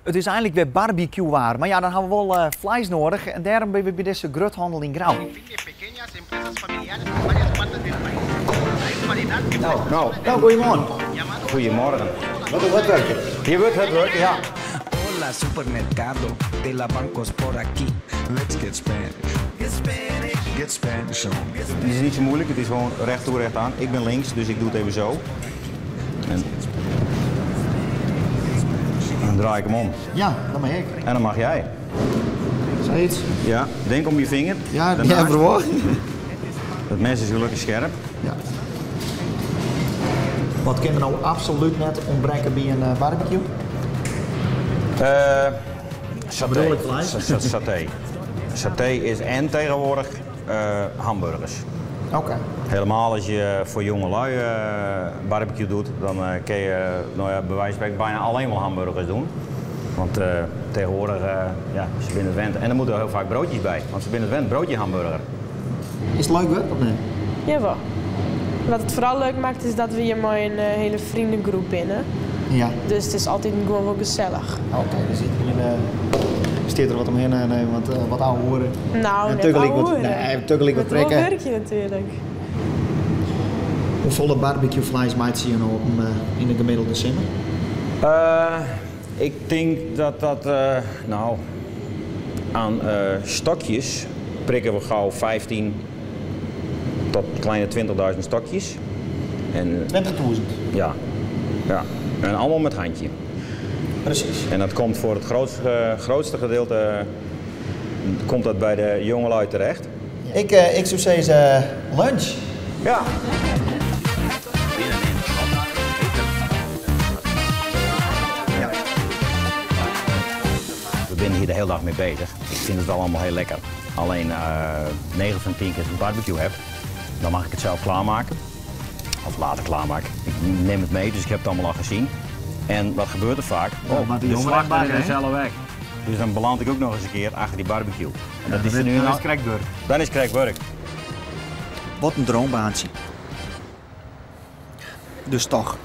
Het is eigenlijk weer barbecue waar, maar ja, dan hebben we wel vlees nodig en daarom ben we bij deze groothandel in Grauw. Nou, goedemorgen. Goedemorgen. Wat werk je? Hier wordt het werk, ja. Hola, supermercado de la bancos por aquí. Let's get Spanish. Get Spanish. Get Spanish on. Het is niet zo moeilijk, het is gewoon recht toe, recht aan. Ik ben links, dus ik doe het even zo. En dan draai ik hem om. Ja, dat mag ik. En dan mag jij. Zeg iets? Ja, denk om je vinger. Ja, Daarnaast. ja, verwacht. Het mes is gelukkig scherp. Ja. Wat kan er nou absoluut net ontbreken bij een barbecue? Saté. bedoel ik vlees? Saté. Saté is en tegenwoordig hamburgers. Oké. Helemaal als je voor jongelui barbecue doet, dan kun je nou ja, bij wijze van spreken bijna alleen wel hamburgers doen. Want tegenwoordig, ja, ze binnen het wend. En er moeten heel vaak broodjes bij, want ze binnen het wend broodje hamburger. Is het leuk werk of niet? Jawel. Wat het vooral leuk maakt is dat we hier maar een hele vriendengroep binnen. Ja. Dus het is altijd gewoon wel gezellig. Oké, dan zit hier steert er wat omheen en wat oude horen. Nou, En net tuggel ik ouwe wat- hoeren. nee, tuggel ik wat Met wel trekken. werk je natuurlijk. Hoeveel barbecue vlees maakt je nou op in een gemiddelde simmer? Ik denk dat nou, aan stokjes prikken we gauw 15 tot kleine 20.000 stokjes. En 20.000. ja, ja, en allemaal met handje. Precies. En dat komt voor het grootste gedeelte komt dat bij de jongelui terecht. Ik zou zeggen lunch. Ja. We zijn hier de hele dag mee bezig. Ik vind het wel allemaal heel lekker. Alleen 9 van 10 keer als ik een barbecue heb, dan mag ik het zelf klaarmaken. Of later klaarmaken. Ik neem het mee, dus ik heb het allemaal al gezien. En wat gebeurt er vaak? maar die de jongen slachter bakken, is hè? zelf weg. Dus dan beland ik ook nog eens een keer achter die barbecue. En dat is er nu Dan al- is crackwork. Dan is crackwork. Wat een droombaantje. Dus toch.